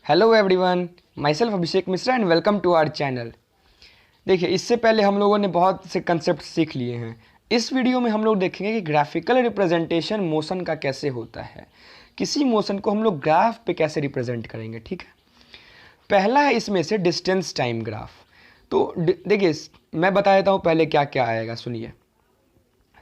Hello everyone, my self Abhishek Mishra and welcome to our channel. देखिए, इससे पहले हम लोगों ने बहुत से कंसेप्ट सीख लिए हैं। इस वीडियो में हम लोग देखेंगे कि ग्राफिकल रिप्रेजेंटेशन मोशन का कैसे होता है, किसी मोशन को हम लोग ग्राफ पे कैसे रिप्रेजेंट करेंगे। ठीक है, पहला है इसमें से डिस्टेंस टाइम ग्राफ। तो देखिए, मैं बता देता हूँ पहले क्या क्या आएगा। सुनिए,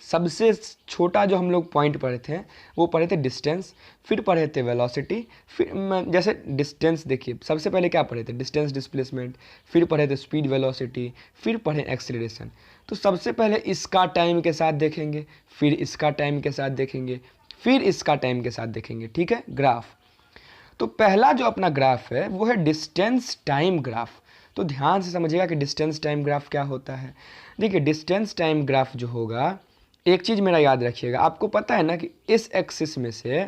सबसे छोटा जो हम लोग पॉइंट पढ़े थे वो पढ़े थे डिस्टेंस, फिर पढ़े थे वेलोसिटी, फिर जैसे डिस्टेंस देखिए, सबसे पहले क्या पढ़े थे, डिस्टेंस डिस्प्लेसमेंट, फिर पढ़े थे स्पीड वेलोसिटी, फिर पढ़े एक्सीलरेशन। तो सबसे पहले इसका टाइम के साथ देखेंगे, फिर इसका टाइम के साथ देखेंगे, फिर इसका टाइम के साथ देखेंगे। ठीक है, ग्राफ। तो पहला जो अपना ग्राफ है वो है डिस्टेंस टाइम ग्राफ। तो ध्यान से समझिएगा कि डिस्टेंस टाइम ग्राफ क्या होता है। देखिए, डिस्टेंस टाइम ग्राफ जो होगा, एक चीज़ मेरा याद रखिएगा, आपको पता है ना कि इस एक्सिस में से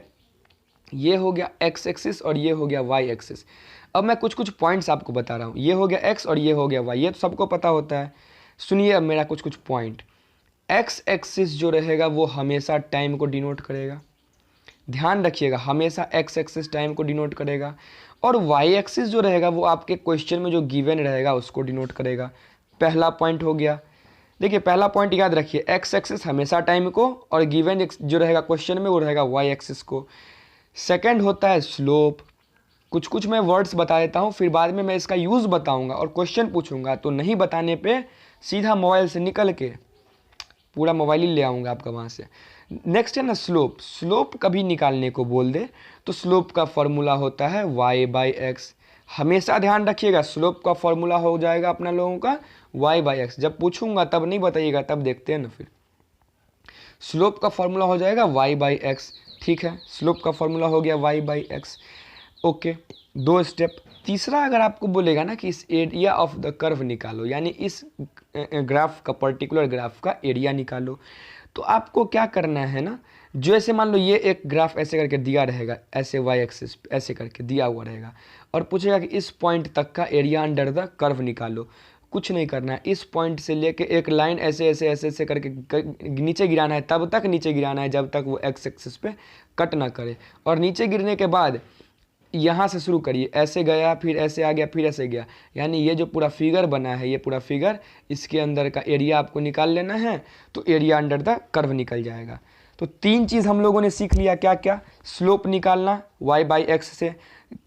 ये हो गया एक्स एक्सिस और ये हो गया वाई एक्सिस। अब मैं कुछ कुछ पॉइंट्स आपको बता रहा हूँ, ये हो गया एक्स और ये हो गया वाई, ये तो सबको पता होता है। सुनिए अब मेरा कुछ कुछ पॉइंट। एक्स एक्सिस जो रहेगा वो हमेशा टाइम को डिनोट करेगा, ध्यान रखिएगा, हमेशा एक्स एक्सिस टाइम को डिनोट करेगा। और वाई एक्सिस जो रहेगा वो आपके क्वेश्चन में जो गिवन रहेगा उसको डिनोट करेगा। पहला पॉइंट हो गया। देखिए, पहला पॉइंट याद रखिए, एक्स एक्सिस हमेशा टाइम को, और गिवन जो रहेगा क्वेश्चन में वो रहेगा वाई एक्सिस को। सेकंड होता है स्लोप। कुछ कुछ मैं वर्ड्स बता देता हूँ, फिर बाद में मैं इसका यूज़ बताऊंगा और क्वेश्चन पूछूंगा, तो नहीं बताने पे सीधा मोबाइल से निकल के पूरा मोबाइल ही ले आऊँगा आपका वहाँ से। नेक्स्ट है ना स्लोप। स्लोप कभी निकालने को बोल दे तो स्लोप का फॉर्मूला होता है y बाई एक्स। हमेशा ध्यान रखिएगा, स्लोप का फॉर्मूला हो जाएगा अपना लोगों का y बाई एक्स। जब पूछूंगा तब नहीं बताइएगा, तब देखते हैं ना। फिर स्लोप का फॉर्मूला हो जाएगा y बाई एक्स। ठीक है, स्लोप का फॉर्मूला हो गया y बाई एक्स। ओके, दो स्टेप। तीसरा अगर आपको बोलेगा ना कि इस एरिया ऑफ द कर्व निकालो, यानी इस ग्राफ का, पर्टिकुलर ग्राफ का एरिया निकालो, तो आपको क्या करना है ना, जो ऐसे मान लो ये एक ग्राफ ऐसे करके दिया रहेगा, ऐसे वाई एक्सिस ऐसे करके दिया हुआ रहेगा, और पूछेगा कि इस पॉइंट तक का एरिया अंडर द कर्व निकालो। कुछ नहीं करना है, इस पॉइंट से लेके एक लाइन ऐसे ऐसे ऐसे ऐसे करके नीचे गिराना है, तब तक नीचे गिराना है जब तक वो एक्स एक्सिस पे कट ना करे। और नीचे गिरने के बाद यहाँ से शुरू करिए, ऐसे गया, फिर ऐसे आ गया, फिर ऐसे गया, यानी ये जो पूरा फिगर बना है, ये पूरा फिगर, इसके अंदर का एरिया आपको निकाल लेना है, तो एरिया अंडर द कर्व निकल जाएगा। तो तीन चीज़ हम लोगों ने सीख लिया। क्या क्या? स्लोप निकालना y बाई एक्स से,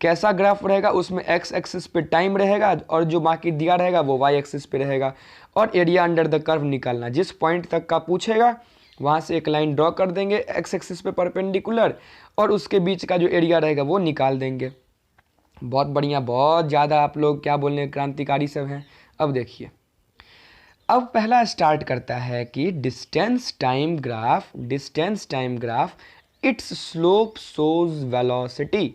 कैसा ग्राफ रहेगा उसमें एक्स एक्सिस पे टाइम रहेगा और जो बाकी दिया रहेगा वो y एक्सिस पे रहेगा, और एरिया अंडर द कर्व निकालना। जिस पॉइंट तक का पूछेगा वहाँ से एक लाइन ड्रॉ कर देंगे एक्स एक्सिस पे परपेंडिकुलर, और उसके बीच का जो एरिया रहेगा वो निकाल देंगे। बहुत बढ़िया, बहुत ज़्यादा आप लोग क्या बोलने क्रांतिकारी सब हैं। अब देखिए, अब पहला स्टार्ट करता है कि distance time graph, distance time graph it's slope shows velocity.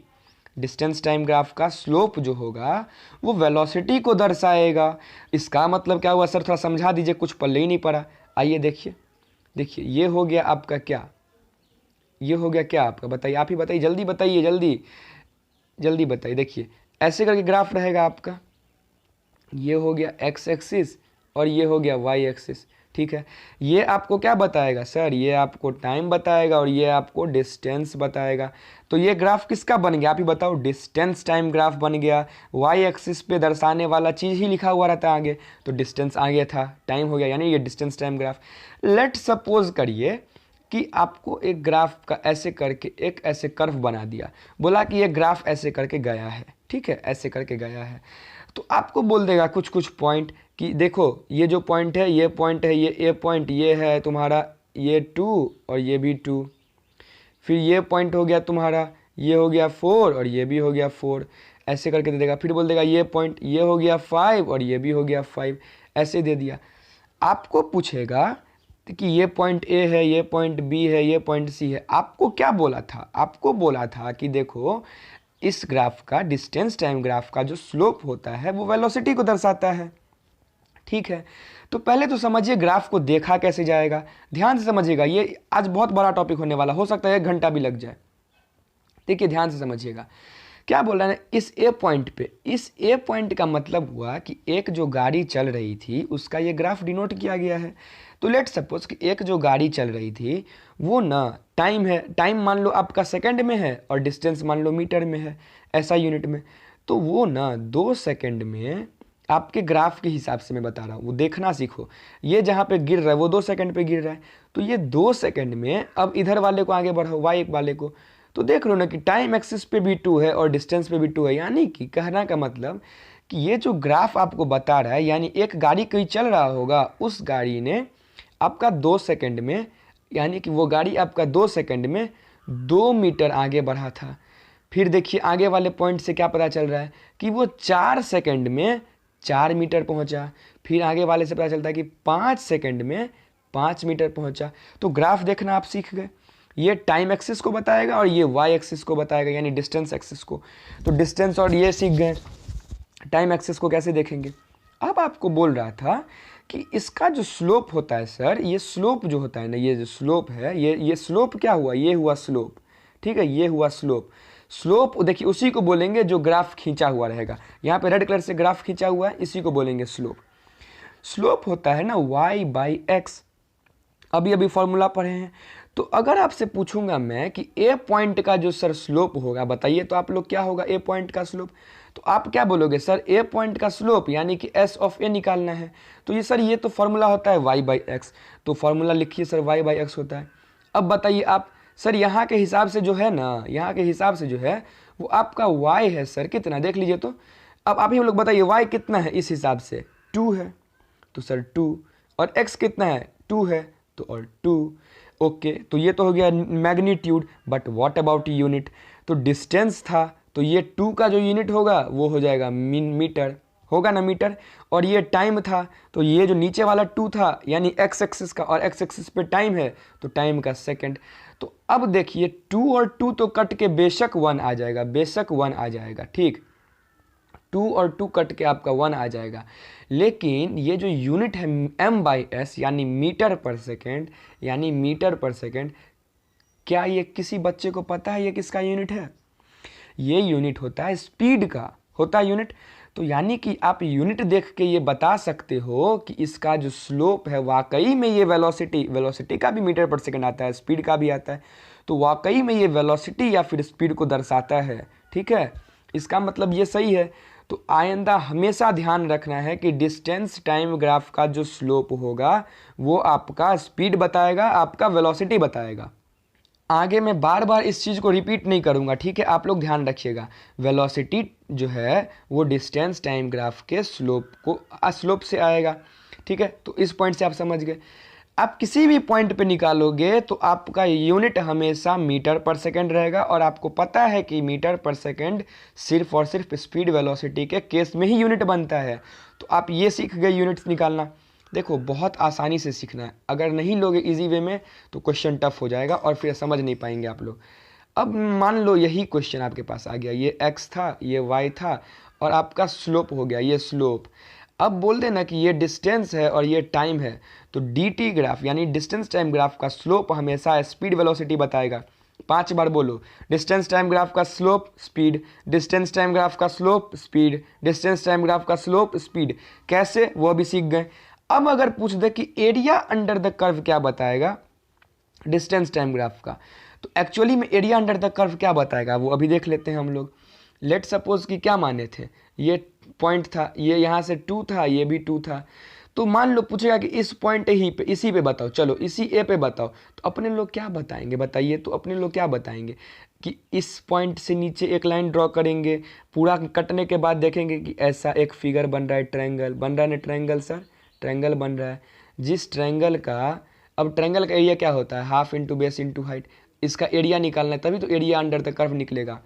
Distance time graph का स्लोप जो होगा वो वेलोसिटी को दर्शाएगा। इसका मतलब क्या हुआ सर, थोड़ा समझा दीजिए, कुछ पल्ले ही नहीं पड़ा। आइए देखिए, देखिए ये हो गया आपका क्या, ये हो गया क्या आपका, बताइए, आप ही बताइए, जल्दी बताइए, जल्दी जल्दी बताइए। देखिए ऐसे करके ग्राफ रहेगा आपका, ये हो गया एक्स एक्सिस और ये हो गया वाई एक्सिस। ठीक है, ये आपको क्या बताएगा सर, ये आपको टाइम बताएगा और ये आपको डिस्टेंस बताएगा। तो ये ग्राफ किसका बन गया, आप ही बताओ? डिस्टेंस टाइम ग्राफ बन गया। वाई एक्सिस पे दर्शाने वाला चीज़ ही लिखा हुआ रहता है आगे, तो डिस्टेंस आगे था, टाइम हो गया, यानी ये distance time graph. Let suppose करिए कि आपको एक ग्राफ का ऐसे करके एक ऐसे कर्व बना दिया, बोला कि ये ग्राफ ऐसे करके गया है। ठीक है, ऐसे करके गया है, तो आपको बोल देगा कुछ कुछ पॉइंट कि देखो ये जो पॉइंट है, ये पॉइंट है, ये ए पॉइंट, ये है तुम्हारा ये 2 और ये भी 2, फिर ये पॉइंट हो गया तुम्हारा, ये हो गया 4 और ये भी हो गया 4, ऐसे करके दे देगा। फिर बोल देगा ये पॉइंट, ये हो गया 5 और ये भी हो गया 5, ऐसे दे दिया। आपको पूछेगा कि ये पॉइंट ए है, ये पॉइंट बी है, ये पॉइंट सी है। आपको क्या बोला था? आपको बोला था कि देखो इस ग्राफ का, डिस्टेंस टाइम ग्राफ का जो स्लोप होता है वो वेलोसिटी को दर्शाता है। ठीक है, तो पहले तो समझिए ग्राफ को देखा कैसे जाएगा, ध्यान से समझिएगा, ये आज बहुत बड़ा टॉपिक होने वाला, हो सकता है 1 घंटा भी लग जाए। देखिए ध्यान से समझिएगा, क्या बोल रहा है, इस ए पॉइंट पे, इस ए पॉइंट का मतलब हुआ कि एक जो गाड़ी चल रही थी उसका ये ग्राफ डिनोट किया गया है। तो लेट सपोज कि एक जो गाड़ी चल रही थी वो ना टाइम है, टाइम मान लो आपका सेकंड में है और डिस्टेंस मान लो मीटर में है, ऐसा यूनिट में। तो वो ना 2 सेकंड में आपके ग्राफ के हिसाब से मैं बता रहा हूँ, वो देखना सीखो। ये जहाँ पे गिर रहा है वो 2 सेकंड पे गिर रहा है, तो ये 2 सेकंड में अब इधर वाले को आगे बढ़ाओ, y वाले को, तो देख लो ना कि टाइम एक्सिस पे भी 2 है और डिस्टेंस पे भी 2 है। यानी कि कहना का मतलब कि ये जो ग्राफ आपको बता रहा है, यानी एक गाड़ी कहीं चल रहा होगा, उस गाड़ी ने आपका 2 सेकंड में, यानी कि वो गाड़ी आपका 2 सेकंड में 2 मीटर आगे बढ़ा था। फिर देखिए आगे वाले पॉइंट से क्या पता चल रहा है कि वो 4 सेकंड में 4 मीटर पहुंचा। फिर आगे वाले से पता चलता है कि 5 सेकंड में 5 मीटर पहुंचा। तो ग्राफ देखना आप सीख गए। ये टाइम एक्सिस को बताएगा और ये वाई एक्सिस को बताएगा, यानी डिस्टेंस एक्सिस को। तो डिस्टेंस और ये सीख गए, टाइम एक्सिस को कैसे देखेंगे। अब आपको बोल रहा था कि इसका जो स्लोप होता है सर, ये स्लोप जो होता है ना, ये जो स्लोप है, ये स्लोप क्या हुआ, ये हुआ स्लोप, ठीक है, ये हुआ स्लोप। स्लोप देखिए उसी को बोलेंगे जो ग्राफ खींचा हुआ रहेगा। यहाँ पे रेड कलर से ग्राफ खींचा हुआ है, इसी को बोलेंगे स्लोप। स्लोप होता है ना y/x, अभी अभी फॉर्मूला पढ़े हैं। तो अगर आपसे पूछूंगा मैं कि ए पॉइंट का जो सर स्लोप होगा बताइए, तो आप लोग क्या होगा ए पॉइंट का स्लोप, तो आप क्या बोलोगे सर, ए पॉइंट का स्लोप यानी कि एस ऑफ ए निकालना है। तो ये सर ये तो फॉर्मूला होता है y/x, तो फॉर्मूला लिखिए सर y/x होता है। अब बताइए आप सर, यहाँ के हिसाब से जो है ना, यहाँ के हिसाब से जो है वो आपका y है सर कितना, देख लीजिए। तो अब आप ही लोग बताइए y कितना है इस हिसाब से, 2 है, तो सर 2, और x कितना है, 2 है, तो और 2। ओके, तो ये तो हो गया magnitude, but what about unit. तो डिस्टेंस था, तो ये 2 का जो यूनिट होगा वो हो जाएगा मीटर, होगा ना मीटर। और ये टाइम था, तो ये जो नीचे वाला 2 था यानी एक्स एक्सिस का, और एक्स एक्सिस पे टाइम है तो टाइम का सेकंड। तो अब देखिए 2 और 2 तो कट के बेशक 1 आ जाएगा, बेशक 1 आ जाएगा, ठीक, 2 और 2 कट के आपका 1 आ जाएगा। लेकिन ये जो यूनिट है m/s यानी मीटर पर सेकेंड, यानी मीटर पर सेकेंड, क्या ये किसी बच्चे को पता है ये किसका यूनिट है? ये यूनिट होता है स्पीड का, होता है यूनिट। तो यानी कि आप यूनिट देख के ये बता सकते हो कि इसका जो स्लोप है वाकई में ये वेलोसिटी का भी मीटर पर सेकंड आता है, स्पीड का भी आता है, तो वाकई में ये वेलोसिटी या फिर स्पीड को दर्शाता है, ठीक है। इसका मतलब ये सही है। तो आइंदा हमेशा ध्यान रखना है कि डिस्टेंस टाइम ग्राफ का जो स्लोप होगा वो आपका स्पीड बताएगा, आपका वेलोसिटी बताएगा। आगे मैं बार बार इस चीज़ को रिपीट नहीं करूँगा, ठीक है, आप लोग ध्यान रखिएगा। वेलोसिटी जो है वो डिस्टेंस टाइम ग्राफ के स्लोप से आएगा, ठीक है। तो इस पॉइंट से आप समझ गए। आप किसी भी पॉइंट पे निकालोगे तो आपका यूनिट हमेशा मीटर पर सेकंड रहेगा, और आपको पता है कि मीटर पर सेकंड सिर्फ और सिर्फ स्पीड वेलोसिटी के केस में ही यूनिट बनता है। तो आप ये सीख गए यूनिट्स निकालना। देखो बहुत आसानी से सीखना है, अगर नहीं लोगे इजी वे में तो क्वेश्चन टफ हो जाएगा और फिर समझ नहीं पाएंगे आप लोग। अब मान लो यही क्वेश्चन आपके पास आ गया, ये x था, ये y था, और आपका स्लोप हो गया ये स्लोप। अब बोल देना कि ये डिस्टेंस है और ये टाइम है, तो dt ग्राफ यानी डिस्टेंस टाइम ग्राफ का स्लोप हमेशा स्पीड वेलोसिटी बताएगा। 5 बार बोलो, डिस्टेंस टाइम ग्राफ का slope speed, distance time graph का slope speed, distance time graph का स्लोप स्पीड। कैसे, वो भी सीख गए। अब अगर पूछ दे कि एरिया अंडर द कर्व क्या बताएगा डिस्टेंस टाइम ग्राफ का, तो एक्चुअली में एरिया अंडर द कर्व क्या बताएगा वो अभी देख लेते हैं हम लोग। लेट सपोज कि क्या माने थे, ये पॉइंट था, ये यहाँ से 2 था, ये भी 2 था। तो मान लो पूछेगा कि इस पॉइंट ही पे, इसी पे बताओ, चलो इसी ए पे बताओ, तो अपने लोग क्या बताएंगे बताइए। तो अपने लोग क्या बताएंगे कि इस पॉइंट से नीचे एक लाइन ड्रॉ करेंगे, पूरा कटने के बाद देखेंगे कि ऐसा एक फिगर बन रहा है, ट्रायंगल बन रहा है ना, ट्रायंगल सर, ट्रायंगल बन रहा है। जिस ट्रायंगल का, अब ट्रायंगल का एरिया क्या होता है, half into base into height, इसका एरिया निकालना है, तभी तो एरिया अंडर द कर्व निकलेगा।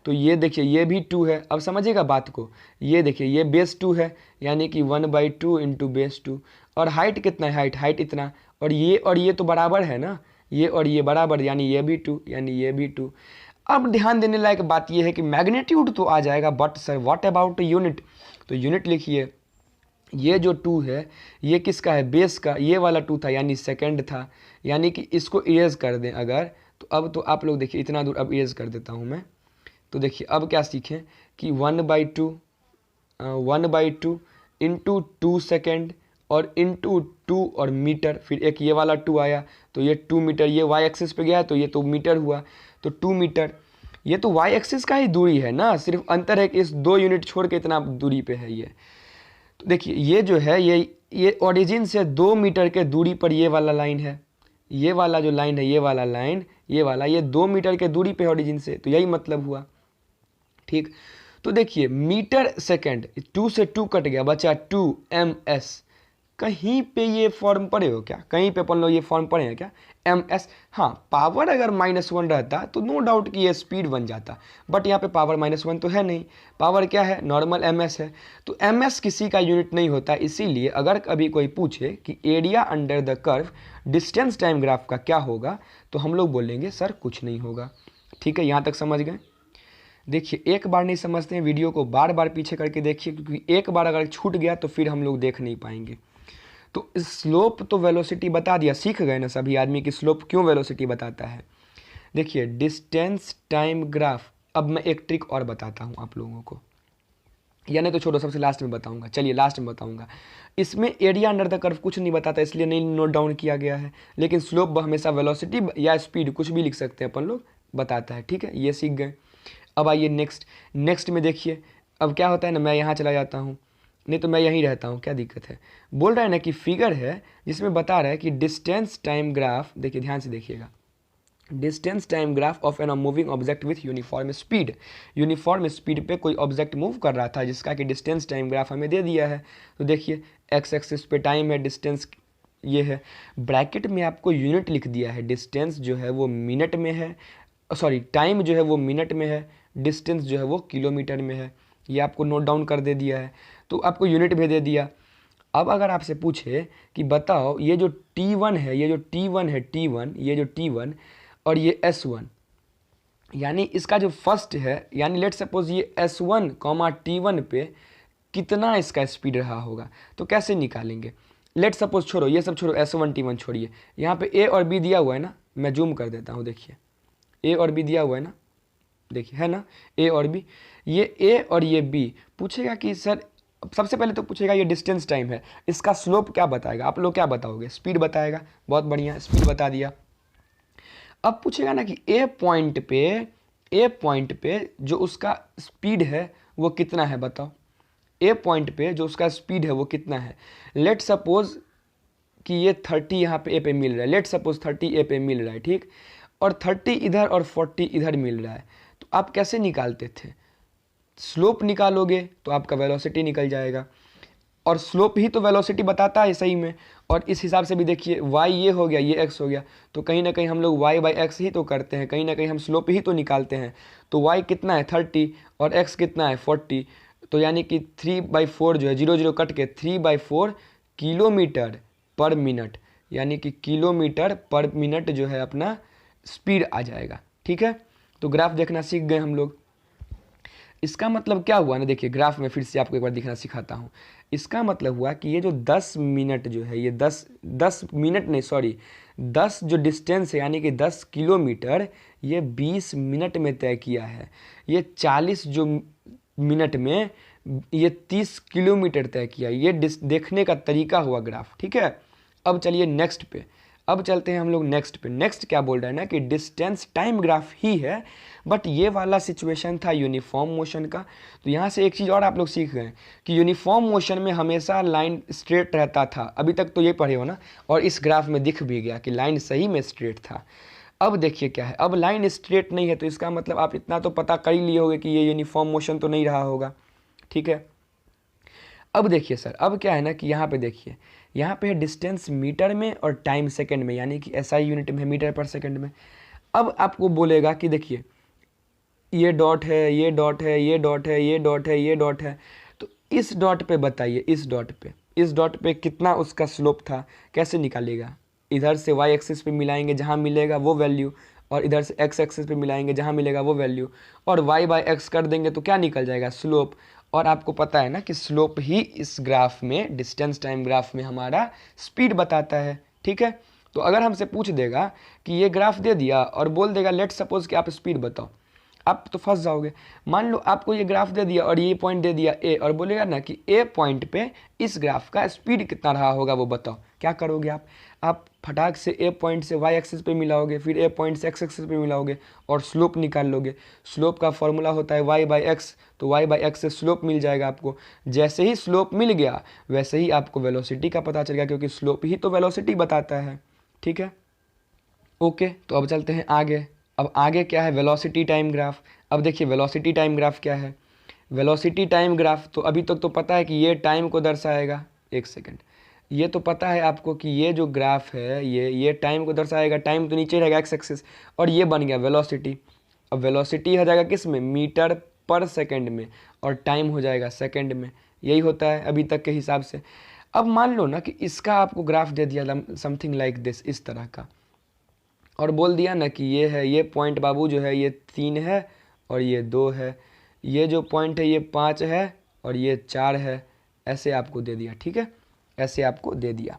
तो ये देखिए ये भी 2 है, अब समझिएगा बात को। ये देखिए ये बेस 2 है, यानी कि 1/2 इंटू बेस 2, और हाइट कितना है, हाइट इतना, और ये तो बराबर है ना, ये और ये बराबर, यानी ये भी 2, यानी ये भी 2। अब ध्यान देने लायक बात ये है कि मैग्नीट्यूड तो आ जाएगा, but sir what about unit. तो यूनिट लिखिए, ये जो 2 है ये किसका है, बेस का, ये वाला 2 था यानी सेकंड था, यानी कि इसको इरेज कर दें अगर, तो अब तो आप लोग देखिए इतना दूर अब इरेज कर देता हूँ मैं। तो देखिए अब क्या सीखें कि 1/2 इंटू 2 सेकेंड और इंटू 2 और मीटर, फिर एक ये वाला 2 आया तो ये 2 मीटर, ये वाई एक्सिस पे गया तो ये तो मीटर हुआ, तो 2 मीटर। ये तो वाई एक्सिस का ही दूरी है ना, सिर्फ अंतर है कि इस 2 यूनिट छोड़ के इतना दूरी पे है ये। तो देखिए ये जो है ये ओरिजिन से 2 मीटर के दूरी पर ये वाला लाइन है, ये वाला जो लाइन है, ये वाला लाइन, ये वाला, ये 2 मीटर के दूरी पे ओरिजिन से, तो यही मतलब हुआ। ठीक, तो देखिए मीटर सेकंड, 2 से 2 कट गया, बचा 2ms। कहीं पे ये फॉर्म पढ़े हो क्या, कहीं पे अपन लोग ये फॉर्म पढ़े हैं क्या, ms? हाँ, पावर अगर -1 रहता तो नो डाउट कि ये स्पीड बन जाता, बट यहाँ पे पावर -1 तो है नहीं, पावर क्या है, नॉर्मल ms है। तो ms किसी का यूनिट नहीं होता, इसीलिए अगर कभी कोई पूछे कि area under the curve distance time graph का क्या होगा, तो हम लोग बोलेंगे सर कुछ नहीं होगा। ठीक है, यहाँ तक समझ गए। देखिए एक बार नहीं समझते हैं, वीडियो को बार बार पीछे करके देखिए, क्योंकि एक बार अगर छूट गया तो फिर हम लोग देख नहीं पाएंगे। तो स्लोप तो वेलोसिटी बता दिया, सीख गए ना सभी आदमी कि स्लोप क्यों वेलोसिटी बताता है। देखिए डिस्टेंस टाइम ग्राफ, अब मैं एक ट्रिक और बताता हूँ आप लोगों को, या नहीं तो छोड़ो सबसे लास्ट में बताऊंगा, चलिए लास्ट में बताऊंगा। इसमें एरिया अंडर द कर्व कुछ नहीं बताता, इसलिए नहीं नोट डाउन किया गया है, लेकिन स्लोप हमेशा वेलोसिटी या स्पीड कुछ भी लिख सकते हैं अपन लोग, बताता है। ठीक है, ये सीख गए। अब आइए नेक्स्ट में देखिए, अब क्या होता है ना, मैं यहाँ चला जाता हूँ, नहीं तो मैं यहीं रहता हूँ, क्या दिक्कत है। बोल रहा है ना कि फिगर है जिसमें बता रहा है कि डिस्टेंस टाइम ग्राफ, देखिए ध्यान से देखिएगा, distance time graph of an moving object with uniform speed. Uniform speed पे कोई ऑब्जेक्ट मूव कर रहा था जिसका कि डिस्टेंस टाइम ग्राफ हमें दे दिया है। तो देखिए एक्स एक्सिस पे टाइम है, डिस्टेंस ये है, ब्रैकेट में आपको यूनिट लिख दिया है, डिस्टेंस जो है वो मिनट में है, सॉरी टाइम जो है वो मिनट में है, डिस्टेंस जो है वो किलोमीटर में है, ये आपको नोट डाउन कर दे दिया है, तो आपको यूनिट भी दे दिया। अब अगर आपसे पूछे कि बताओ ये जो T1 है, ये जो T1 है, T1, ये जो T1 और ये S1, यानी इसका जो फर्स्ट है, यानी लेट सपोज ये S1, T1 पे कितना इसका स्पीड रहा होगा, तो कैसे निकालेंगे। लेट सपोज छोड़ो ये सब, छोड़ो S1 T1 छोड़िए, यहाँ पे A और B दिया हुआ है ना, मैं जूम कर देता हूँ, देखिए A और B दिया हुआ है ना, देखिए है ना A और B, ये A और ये B। पूछेगा कि सर, सबसे पहले तो पूछेगा ये डिस्टेंस टाइम है, इसका स्लोप क्या बताएगा, आप लोग क्या बताओगे, स्पीड बताएगा, बहुत बढ़िया, स्पीड बता दिया। अब पूछेगा ना कि ए पॉइंट पे जो उसका स्पीड है वो कितना है, बताओ ए पॉइंट पे जो उसका स्पीड है वो कितना है। लेट सपोज कि ये 30 यहाँ पे ए पे मिल रहा है, लेट सपोज 30 ए पे मिल रहा है, ठीक, और 30 इधर और 40 इधर मिल रहा है, तो आप कैसे निकालते थे, स्लोप निकालोगे तो आपका वेलोसिटी निकल जाएगा, और स्लोप ही तो वेलोसिटी बताता है सही में। और इस हिसाब से भी देखिए y ये हो गया, ये x हो गया, तो कहीं ना कहीं हम लोग y/x ही तो करते हैं, कहीं ना कहीं हम स्लोप ही तो निकालते हैं। तो y कितना है 30 और x कितना है 40, तो यानी कि 3/4 जो है, 0 0 कट के 3/4 किलोमीटर पर मिनट, यानी कि किलोमीटर पर मिनट जो है अपना स्पीड आ जाएगा। ठीक है, तो ग्राफ देखना सीख गए हम लोग। इसका मतलब क्या हुआ ना, देखिए ग्राफ में फिर से आपको एक बार दिखना सिखाता हूँ। इसका मतलब हुआ कि ये जो 10 मिनट जो है, ये 10 मिनट नहीं, सॉरी 10 जो डिस्टेंस है यानी कि 10 किलोमीटर, ये 20 मिनट में तय किया है। ये 40 जो मिनट में ये 30 किलोमीटर तय किया, ये देखने का तरीका हुआ ग्राफ। ठीक है, अब चलिए नेक्स्ट पे, अब चलते हैं हम लोग नेक्स्ट पे। नेक्स्ट क्या बोल रहा है ना कि डिस्टेंस टाइम ग्राफ ही है, बट ये वाला सिचुएशन था यूनिफॉर्म मोशन का। तो यहाँ से एक चीज़ और आप लोग सीख गए कि यूनिफॉर्म मोशन में हमेशा लाइन स्ट्रेट रहता था, अभी तक तो ये पढ़े हो ना, और इस ग्राफ में दिख भी गया कि लाइन सही में स्ट्रेट था। अब देखिए क्या है, अब लाइन स्ट्रेट नहीं है, तो इसका मतलब आप इतना तो पता कर ही लिए होगे कि ये यूनिफॉर्म मोशन तो नहीं रहा होगा। ठीक है, अब देखिए सर, अब क्या है ना कि यहाँ पे देखिए, यहाँ पे है डिस्टेंस मीटर में और टाइम सेकंड में, यानी कि SI यूनिट में है, मीटर पर सेकंड में। अब आपको बोलेगा कि देखिए ये डॉट है, ये डॉट है, ये डॉट है, ये डॉट है, ये डॉट है, तो इस डॉट पे बताइए, इस डॉट पे कितना उसका स्लोप था, कैसे निकालेगा। इधर से y एक्सिस पे मिलाएंगे, जहाँ मिलेगा वो वैल्यू, और इधर से x एक्सिस पे मिलाएंगे, जहाँ मिलेगा वो वैल्यू, और y/x कर देंगे तो क्या निकल जाएगा, स्लोप। और आपको पता है ना कि स्लोप ही इस ग्राफ में, डिस्टेंस टाइम ग्राफ में हमारा स्पीड बताता है। ठीक है, तो अगर हमसे पूछ देगा कि ये ग्राफ दे दिया और बोल देगा लेट सपोज कि आप स्पीड बताओ, आप तो फंस जाओगे। मान लो आपको ये ग्राफ दे दिया और ये पॉइंट दे दिया ए, और बोलेगा ना कि ए पॉइंट पे इस ग्राफ का स्पीड कितना रहा होगा वो बताओ, क्या करोगे आप फटाक से ए पॉइंट से वाई एक्सिस पे मिलाओगे, फिर ए पॉइंट से एक्स एक्सिस पे मिलाओगे और स्लोप निकाल लोगे। स्लोप का फॉर्मूला होता है वाई बाई एक्स, तो वाई बाई एक्स से स्लोप मिल जाएगा आपको। जैसे ही स्लोप मिल गया वैसे ही आपको वेलोसिटी का पता चल गया, क्योंकि स्लोप ही तो वेलोसिटी बताता है। ठीक है, ओके। तो अब चलते हैं आगे। अब आगे क्या है, वेलोसिटी टाइम ग्राफ। अब देखिए वेलोसिटी टाइम ग्राफ क्या है। वेलोसिटी टाइम ग्राफ तो अभी तक तो पता है कि ये टाइम को दर्शाएगा। एक सेकेंड, ये तो पता है आपको कि ये जो ग्राफ है ये टाइम को दर्शाएगा। टाइम तो नीचे रहेगा एक्स एक्सिस, और ये बन गया वेलोसिटी। अब वेलोसिटी हो जाएगा किस में, मीटर पर सेकेंड में, और टाइम हो जाएगा सेकेंड में। यही होता है अभी तक के हिसाब से। अब मान लो ना कि इसका आपको ग्राफ दे दिया समथिंग लाइक दिस, इस तरह का, और बोल दिया ना कि ये है, ये पॉइंट बाबू जो है ये 3 है और ये 2 है, ये जो पॉइंट है ये 5 है और ये 4 है। ऐसे आपको दे दिया, ठीक है, ऐसे आपको दे दिया।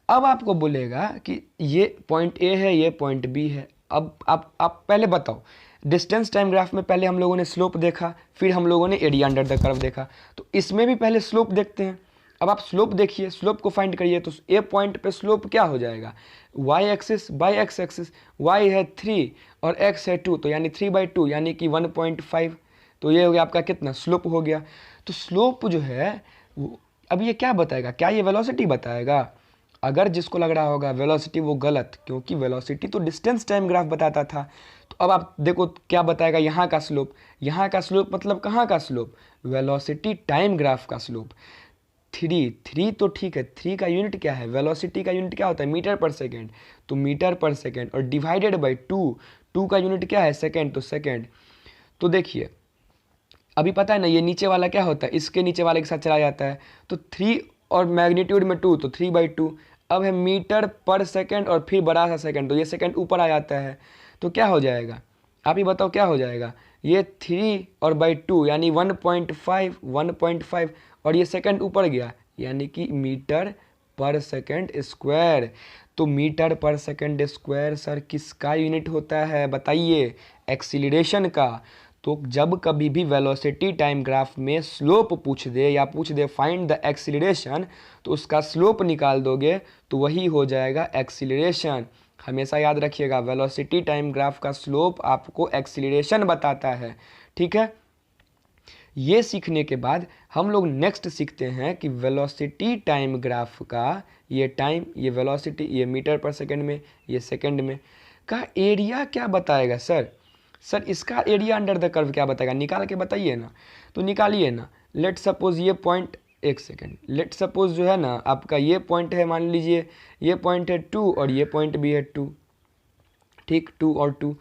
अब आपको बोलेगा कि ये पॉइंट ए है, ये पॉइंट बी है। अब आप पहले बताओ, डिस्टेंस टाइम ग्राफ में पहले हम लोगों ने स्लोप देखा, फिर हम लोगों ने एरिया अंडर द कर्व देखा, तो इसमें भी पहले स्लोप देखते हैं। अब आप स्लोप देखिए, स्लोप को फाइंड करिए। तो ए पॉइंट पे स्लोप क्या हो जाएगा, y axis by x axis. Y है 3 और एक्स है 2, तो यानी 3/2 यानी कि 1.5। तो ये हो गया आपका कितना, स्लोप हो गया। तो स्लोप जो है अब ये क्या बताएगा, क्या ये वेलोसिटी बताएगा? अगर जिसको लग रहा होगा वेलोसिटी, वो गलत, क्योंकि वेलोसिटी तो डिस्टेंस टाइम ग्राफ बताता था। तो अब आप देखो क्या बताएगा, यहाँ का स्लोप। यहाँ का स्लोप मतलब कहाँ का स्लोप, वेलोसिटी टाइम ग्राफ का स्लोप। 3 तो ठीक है, 3 का यूनिट क्या है, वेलोसिटी का यूनिट क्या होता है, मीटर पर सेकेंड, तो मीटर पर सेकेंड, और डिवाइडेड बाई 2 का यूनिट क्या है, सेकेंड, तो सेकेंड। तो देखिए अभी पता है ना, ये नीचे वाला क्या होता है, इसके नीचे वाले के साथ चला जाता है। तो 3 और मैग्नीट्यूड में 2, तो 3/2। अब है मीटर पर सेकेंड और फिर बड़ा सा सेकेंड, तो ये सेकेंड ऊपर आ जाता है। तो क्या हो जाएगा, आप ही बताओ क्या हो जाएगा, ये 3 और बाई 2 यानी 1.5, और ये सेकेंड ऊपर गया यानी कि मीटर पर सेकेंड स्क्वायर। तो मीटर पर सेकेंड स्क्वायर सर किसका यूनिट होता है बताइए, एक्सीलरेशन का। तो जब कभी भी वेलोसिटी टाइम ग्राफ में स्लोप पूछ दे या पूछ दे फाइंड द एक्सीलरेशन, तो उसका स्लोप निकाल दोगे तो वही हो जाएगा एक्सीलरेशन। हमेशा याद रखिएगा, वेलोसिटी टाइम ग्राफ का स्लोप आपको एक्सीलरेशन बताता है। ठीक है, ये सीखने के बाद हम लोग नेक्स्ट सीखते हैं कि वेलोसिटी टाइम ग्राफ का ये टाइम, ये वेलोसिटी, ये मीटर पर सेकेंड में, ये सेकेंड में का एरिया क्या बताएगा। सर इसका एरिया अंडर द कर्व क्या बताएगा, निकाल के बताइए ना। तो निकालिए ना। लेट सपोज ये पॉइंट, एक सेकेंड, लेट सपोज जो है ना आपका ये पॉइंट है, मान लीजिए ये पॉइंट है 2 और ये पॉइंट भी है 2, ठीक, 2 और 2।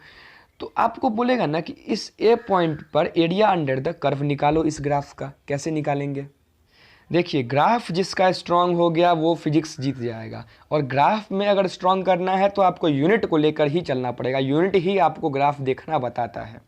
तो आपको बोलेगा ना कि इस ए पॉइंट पर एरिया अंडर द कर्व निकालो इस ग्राफ का। कैसे निकालेंगे, देखिए ग्राफ जिसका स्ट्रांग हो गया वो फिजिक्स जीत जाएगा। और ग्राफ में अगर स्ट्रांग करना है तो आपको यूनिट को लेकर ही चलना पड़ेगा, यूनिट ही आपको ग्राफ देखना बताता है।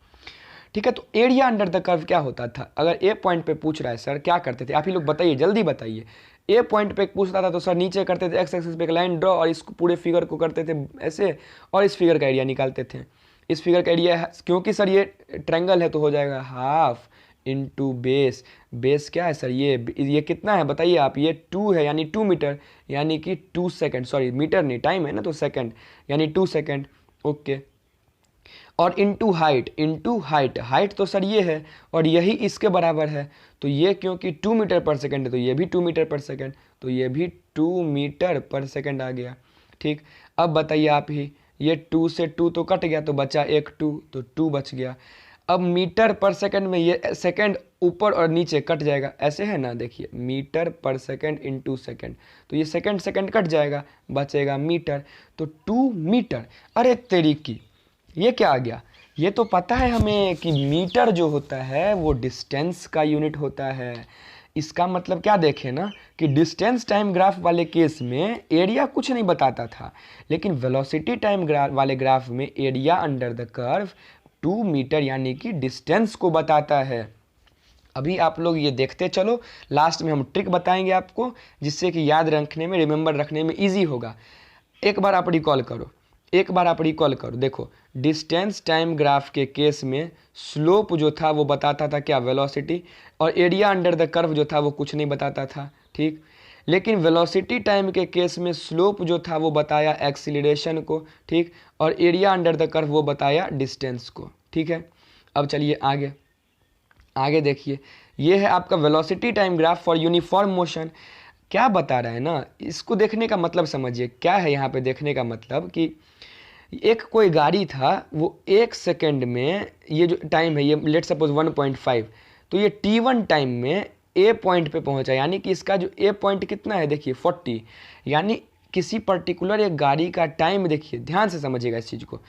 ठीक है, तो एरिया अंडर द कर्व क्या होता था, अगर ए पॉइंट पे पूछ रहा है सर क्या करते थे, आप ही लोग बताइए, जल्दी बताइए। ए पॉइंट पे पूछता था तो सर नीचे करते थे एक्स एक्सिस पे एक लाइन ड्रॉ, और इस पूरे फिगर को करते थे ऐसे, और इस फिगर का एरिया निकालते थे। इस फिगर का एरिया, क्योंकि सर ये ट्रायंगल है तो हो जाएगा हाफ इंटू बेस। बेस क्या है सर, ये कितना है बताइए आप, ये 2 है यानी 2 मीटर, यानी कि 2 सेकेंड, सॉरी मीटर नहीं, टाइम है ना तो सेकेंड, यानी 2 सेकेंड। ओके, और इंटू हाइट, हाइट तो सर ये है और यही इसके बराबर है। तो ये क्योंकि 2 मीटर पर सेकेंड है तो ये भी 2 मीटर पर सेकेंड, तो ये भी 2 मीटर पर सेकेंड आ गया। ठीक, अब बताइए आप ही, ये 2 से 2 तो कट गया तो बचा एक 2, तो 2 बच गया। अब मीटर पर सेकंड में ये सेकंड ऊपर और नीचे कट जाएगा, ऐसे है ना, देखिए मीटर पर सेकंड इंटू सेकंड, तो ये सेकंड कट जाएगा, बचेगा मीटर, तो 2 मीटर। अरे तेरी की, ये क्या आ गया, ये तो पता है हमें कि मीटर जो होता है वो डिस्टेंस का यूनिट होता है। इसका मतलब क्या देखें ना कि डिस्टेंस टाइम ग्राफ वाले केस में एरिया कुछ नहीं बताता था, लेकिन वेलोसिटी टाइम वाले ग्राफ में area under the curve 2 metre यानी कि डिस्टेंस को बताता है। अभी आप लोग ये देखते चलो, लास्ट में हम ट्रिक बताएंगे आपको जिससे कि याद रखने में, रिमेंबर रखने में इजी होगा। एक बार आप रिकॉल करो, एक बार आप रिकॉल करो, देखो डिस्टेंस टाइम ग्राफ के केस में स्लोप जो था वो बताता था क्या, वेलोसिटी, और एरिया अंडर द कर्व जो था वो कुछ नहीं बताता था, ठीक। लेकिन वेलोसिटी टाइम के केस में स्लोप जो था वो बताया एक्सीलरेशन को, ठीक, और एरिया अंडर द कर्व वो बताया डिस्टेंस को, ठीक है। अब चलिए आगे आगे देखिए, ये है आपका velocity time graph for uniform motion. क्या बता रहा है ना, इसको देखने का मतलब समझिए क्या है यहाँ पे देखने का मतलब कि एक कोई गाड़ी था, वो 1 सेकेंड में, ये जो टाइम है ये लेट सपोज 1.5, तो ये t1 टाइम में ए पॉइंट पे पहुंचा, यानी कि इसका जो ए पॉइंट कितना है देखिए 40, यानी किसी पर्टिकुलर एक गाड़ी का टाइम, देखिए ध्यान से समझिएगा इस चीज़ को,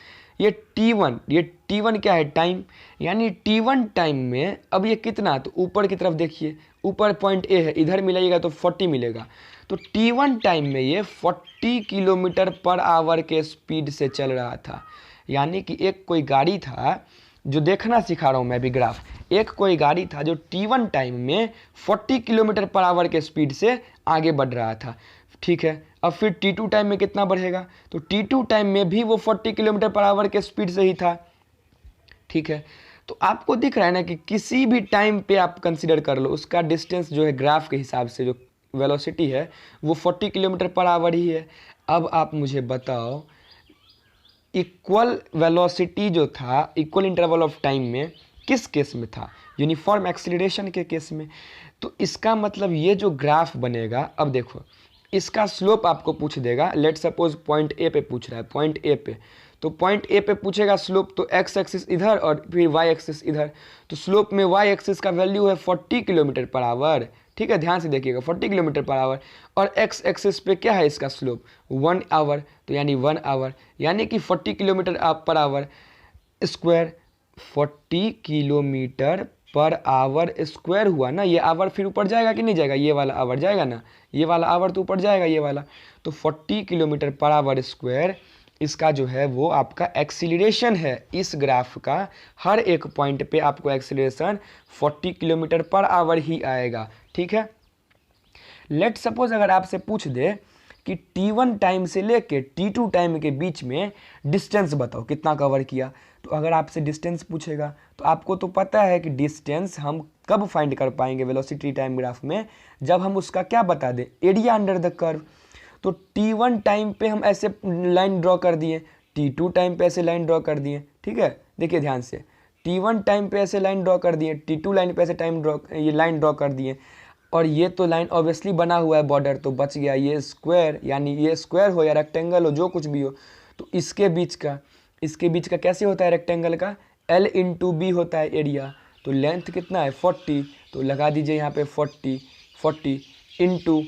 ये t1 क्या है, टाइम, यानी t1 टाइम में अब ये कितना, तो ऊपर की तरफ देखिए, ऊपर पॉइंट ए है, इधर मिलाइएगा तो 40 मिलेगा, तो t1 टाइम में ये 40 किलोमीटर पर आवर के स्पीड से चल रहा था। यानी कि एक कोई गाड़ी था, जो देखना सिखा रहा हूँ मैं भी ग्राफ, एक कोई गाड़ी था जो t1 टाइम में 40 किलोमीटर पर आवर के स्पीड से आगे बढ़ रहा था, ठीक है। अब फिर t2 टाइम में कितना बढ़ेगा, तो t2 टाइम में भी वो 40 किलोमीटर पर आवर के स्पीड से ही था, ठीक है। तो आपको दिख रहा है ना कि किसी भी टाइम पे आप कंसीडर कर लो, उसका डिस्टेंस जो है ग्राफ के हिसाब से जो वेलोसिटी है वो 40 किलोमीटर पर आवर ही है। अब आप मुझे बताओ इक्वल वेलोसिटी जो था इक्वल इंटरवल ऑफ टाइम में किस केस में था, यूनिफॉर्म एक्सीलरेशन के केस में। तो इसका मतलब ये जो ग्राफ बनेगा, अब देखो इसका स्लोप आपको पूछ देगा, लेट सपोज पॉइंट ए पे पूछ रहा है, पॉइंट ए पे, तो पॉइंट ए पे पूछेगा स्लोप, तो एक्स एक्सिस इधर और फिर वाई एक्सिस इधर, तो स्लोप में वाई एक्सिस का वैल्यू है 40 किलोमीटर पर आवर, ठीक है, ध्यान से देखिएगा 40 किलोमीटर पर आवर, और एक्स एक्सिस पे क्या है इसका स्लोप 1 आवर, तो यानी 1 आवर, यानी कि 40 kilometre per hour square, 40 kilometre per hour square हुआ ना, ये आवर फिर ऊपर जाएगा कि नहीं जाएगा, ये वाला आवर जाएगा ना, ये वाला आवर तो ऊपर जाएगा ये वाला, तो 40 किलोमीटर पर आवर स्क्वायर इसका जो है वो आपका एक्सीलरेशन है। इस ग्राफ का हर एक पॉइंट पे आपको एक्सीलरेशन 40 किलोमीटर पर आवर ही आएगा, ठीक है। लेट सपोज अगर आपसे पूछ दे कि t1 टाइम से लेके t2 टाइम के बीच में डिस्टेंस बताओ कितना कवर किया, तो अगर आपसे डिस्टेंस पूछेगा तो आपको तो पता है कि डिस्टेंस हम कब फाइंड कर पाएंगे वेलोसिटी टाइम ग्राफ में, जब हम उसका क्या बता दें, एरिया अंडर द कर्व। तो t1 टाइम पे हम ऐसे लाइन ड्रॉ कर दिए, t2 टाइम पे ऐसे लाइन ड्रॉ कर दिए, ठीक है, देखिए ध्यान से, t1 टाइम पे ऐसे लाइन ड्रॉ कर दिए, t2 लाइन पे ऐसे ये लाइन ड्रॉ कर दिए, और ये तो लाइन ऑब्वियसली बना हुआ है बॉर्डर, तो बच गया ये स्क्वायर, यानी ये स्क्वायर हो या रेक्टेंगल हो जो कुछ भी हो, तो इसके बीच का कैसे होता है रेक्टेंगल का, L इंटू बी होता है एरिया, तो लेंथ कितना है 40, तो लगा दीजिए यहाँ पे 40 इंटू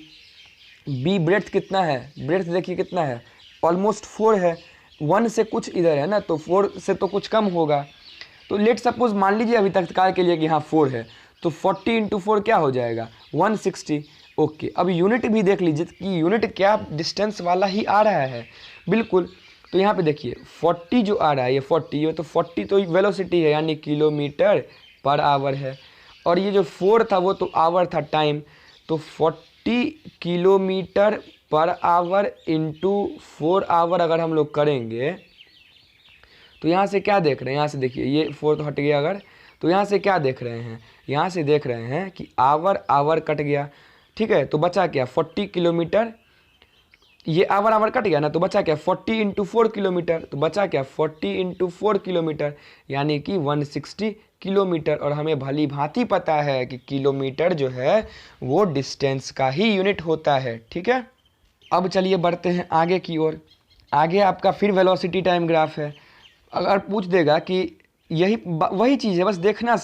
बी, ब्रेड्थ कितना है, ब्रेड्थ देखिए कितना है, ऑलमोस्ट 4 है, 1 से कुछ इधर है ना, तो 4 से तो कुछ कम होगा, तो लेट सपोज मान लीजिए अभी तत्काल के लिए कि हाँ 4 है, तो 40 इंटू 4 क्या हो जाएगा 160। ओके, अब यूनिट भी देख लीजिए कि यूनिट क्या डिस्टेंस वाला ही आ रहा है, बिल्कुल। तो यहाँ पे देखिए 40 जो आ रहा है, ये 40, ये तो 40 तो वेलोसिटी है यानी किलोमीटर पर आवर है, और ये जो 4 था वो तो आवर था, टाइम, तो 40 kilometre per hour into 4 our अगर हम लोग करेंगे तो यहाँ से क्या देख रहे हैं, यहाँ से देखिए ये 4 तो हट गया अगर, तो यहाँ से क्या देख रहे हैं, यहाँ से देख रहे हैं कि आवर कट गया, ठीक है, तो बचा क्या 40 किलोमीटर, ये आवर कट गया ना, तो बचा क्या 40 इंटू 4 किलोमीटर, तो बचा क्या 40 इंटू 4 किलोमीटर, यानी कि 160 किलोमीटर, और हमें भली भांति पता है कि किलोमीटर जो है वो डिस्टेंस का ही यूनिट होता है, ठीक है। अब चलिए बढ़ते हैं आगे की ओर। आगे आपका फिर वेलोसिटी टाइम ग्राफ है। अगर पूछ देगा कि वही चीज़ है, बस देखना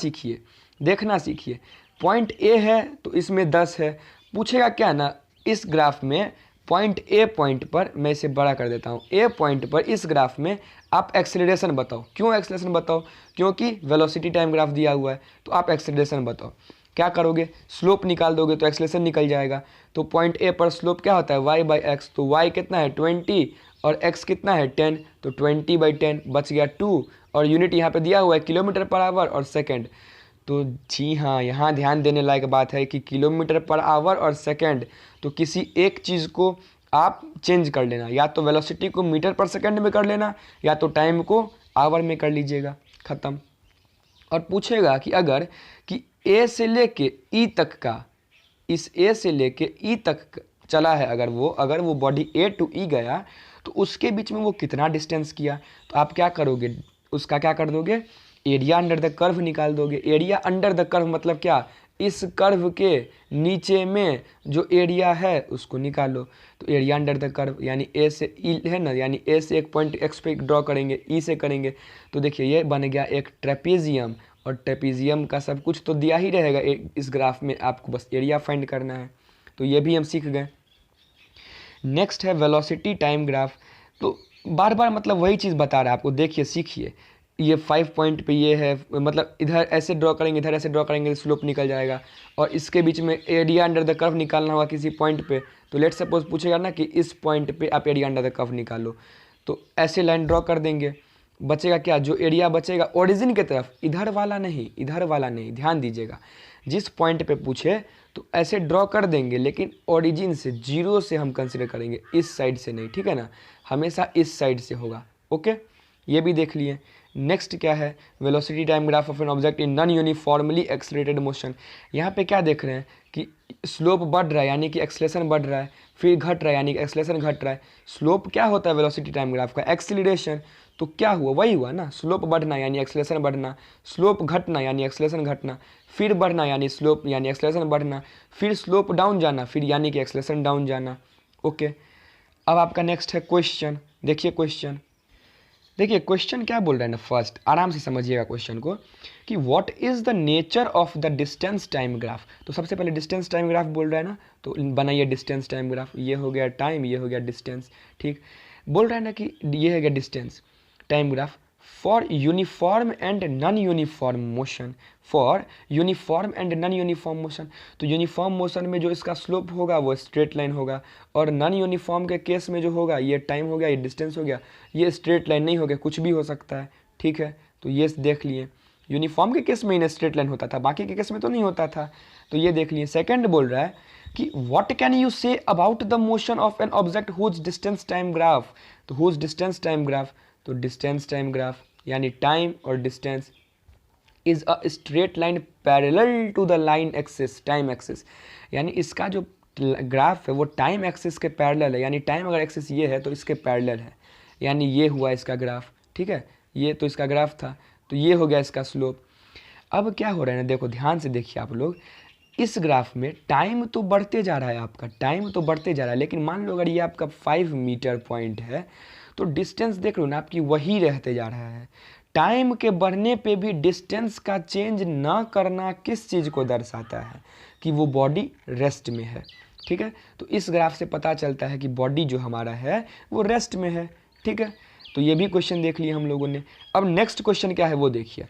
सीखिए, पॉइंट ए है तो इसमें 10 है, पूछेगा क्या ना, इस ग्राफ में पॉइंट ए पॉइंट पर, मैं इसे बड़ा कर देता हूँ, ए पॉइंट पर इस ग्राफ में आप एक्सेलरेशन बताओ। क्यों एक्सेलरेशन बताओ, क्योंकि वेलोसिटी टाइम ग्राफ दिया हुआ है, तो आप एक्सेलरेशन बताओ। क्या करोगे, स्लोप निकाल दोगे तो एक्सेलरेशन निकल जाएगा। तो पॉइंट ए पर स्लोप क्या होता है y/x, तो y कितना है 20 और x कितना है 10, तो 20/10 बच गया 2, और यूनिट यहाँ पे दिया हुआ है किलोमीटर पर आवर और सेकंड। तो जी हाँ, यहाँ ध्यान देने लायक बात है कि किलोमीटर पर आवर और सेकंड, तो किसी एक चीज़ को आप चेंज कर लेना, या तो वेलोसिटी को मीटर पर सेकंड में कर लेना या तो टाइम को आवर में कर लीजिएगा, ख़त्म। और पूछेगा कि अगर कि ए से लेके ई तक का, इस ए से लेके ई तक चला है, अगर वो बॉडी ए टू ई गया तो उसके बीच में वो कितना डिस्टेंस किया, तो आप क्या करोगे, उसका क्या कर दोगे, एरिया अंडर द कर्व निकाल दोगे। एरिया अंडर द कर्व मतलब क्या, इस कर्व के नीचे में जो एरिया है उसको निकालो। तो एरिया अंडर द कर्व यानी ए से ई है ना, यानी ए से एक पॉइंट एक्स पे ड्रॉ करेंगे, ई से करेंगे, तो देखिए ये बन गया एक ट्रेपेजियम। और ट्रेपेजियम का सब कुछ तो दिया ही रहेगा इस ग्राफ में, आपको बस एरिया फाइंड करना है। तो ये भी हम सीख गए। नेक्स्ट है वेलोसिटी टाइम ग्राफ। तो बार बार मतलब वही चीज़ बता रहा है आपको, देखिए सीखिए। ये 5 पॉइंट पे ये है, मतलब इधर ऐसे ड्रॉ करेंगे, इधर ऐसे ड्रॉ करेंगे, स्लोप निकल जाएगा। और इसके बीच में एरिया अंडर द कर्व निकालना होगा किसी पॉइंट पे, तो लेट सपोज पूछेगा ना कि इस पॉइंट पे आप एरिया अंडर द कर्व निकालो, तो ऐसे लाइन ड्रॉ कर देंगे। बचेगा क्या, जो एरिया बचेगा ओरिजिन की तरफ, इधर वाला नहीं, इधर वाला नहीं, ध्यान दीजिएगा। जिस पॉइंट पे पूछे तो ऐसे ड्रॉ कर देंगे, लेकिन ओरिजिन से, जीरो से हम कंसिडर करेंगे, इस साइड से नहीं, ठीक है ना, हमेशा इस साइड से होगा। ओके, ये भी देख लिए। नेक्स्ट क्या है, velocity time graph of an object in non uniformly accelerated motion. यहाँ पे क्या देख रहे हैं कि स्लोप बढ़ रहा है यानी कि एक्सलेशन बढ़ रहा है, फिर घट रहा है यानी कि एक्सलेशन घट रहा है। स्लोप क्या होता है वेलोसिटी टाइम ग्राफ का, एक्सीलरेशन। तो क्या हुआ, वही हुआ ना, स्लोप बढ़ना यानी एक्सलेशन बढ़ना, स्लोप घटना यानी एक्सलेशन घटना, फिर बढ़ना यानी स्लोप यानी एक्सलेशन बढ़ना, फिर स्लोप डाउन जाना, फिर यानी कि एक्सलेशन डाउन जाना। ओके, अब आपका नेक्स्ट है क्वेश्चन। देखिए क्वेश्चन, देखिए क्वेश्चन क्या बोल रहा है ना, फर्स्ट आराम से समझिएगा क्वेश्चन को कि what is the nature of the distance time graph. तो सबसे पहले डिस्टेंस टाइम ग्राफ बोल रहा है ना, तो बनाइए डिस्टेंस टाइम ग्राफ। ये हो गया टाइम, ये हो गया डिस्टेंस, ठीक। बोल रहा है ना कि ये हो गया distance time graph for uniform and non uniform motion, for uniform and non uniform motion. तो यूनिफॉर्म मोशन में जो इसका स्लोप होगा वो स्ट्रेट लाइन होगा, और नॉन यूनिफॉर्म के केस में जो होगा, ये टाइम हो गया, ये डिस्टेंस हो गया, ये स्ट्रेट लाइन नहीं हो गया, कुछ भी हो सकता है, ठीक है। तो ये देख लिए, यूनिफॉर्म के केस में इन स्ट्रेट लाइन होता था, बाकी के केस में तो नहीं होता था, तो ये देख लिए। सेकंड बोल रहा है कि what can you say about the motion of an object whose distance time graph. तो हुज डिस्टेंस टाइम ग्राफ, तो डिस्टेंस टाइम ग्राफ यानी टाइम और distance is a straight line parallel to the line axis, time axis. यानी इसका जो graph है वो time axis के पैरेलल है, यानी टाइम अगर एक्सिस ये है तो इसके पैरेलल है, यानी ये हुआ इसका ग्राफ, ठीक है। ये तो इसका ग्राफ था, तो ये हो गया इसका स्लोप। अब क्या हो रहा है ना, देखो ध्यान से देखिए आप लोग, इस ग्राफ में टाइम तो बढ़ते जा रहा है, आपका टाइम तो बढ़ते जा रहा है, लेकिन मान लो अगर ये आपका 5 मीटर पॉइंट है तो डिस्टेंस देख लो ना आपकी वही रहते जा रहा है। टाइम के बढ़ने पे भी डिस्टेंस का चेंज ना करना किस चीज़ को दर्शाता है, कि वो बॉडी रेस्ट में है, ठीक है। तो इस ग्राफ से पता चलता है कि बॉडी जो हमारा है वो रेस्ट में है, ठीक है। तो ये भी क्वेश्चन देख लिया हम लोगों ने। अब नेक्स्ट क्वेश्चन क्या है वो देखिए,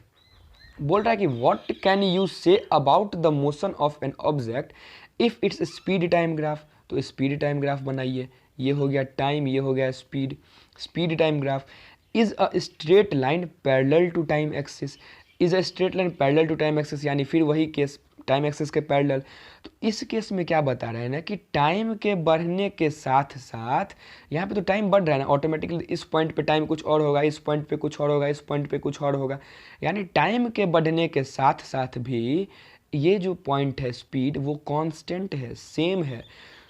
बोल रहा है कि what can you say about the motion of an object if its speed time graph. तो स्पीड टाइम ग्राफ बनाइए, ये हो गया टाइम, ये हो गया speed. Speed time graph is a straight line parallel to time axis, is a straight line parallel to time axis, यानी फिर वही केस, टाइम एक्सिस के पैरेलल। तो इस केस में क्या बता रहे हैं ना कि टाइम के बढ़ने के साथ साथ, यहाँ पे तो टाइम बढ़ रहा है ना, ऑटोमेटिकली इस पॉइंट पे टाइम कुछ और होगा, इस पॉइंट पे कुछ और होगा, इस पॉइंट पे कुछ और होगा, यानी टाइम के बढ़ने के साथ साथ भी ये जो पॉइंट है स्पीड वो कांस्टेंट है, सेम है।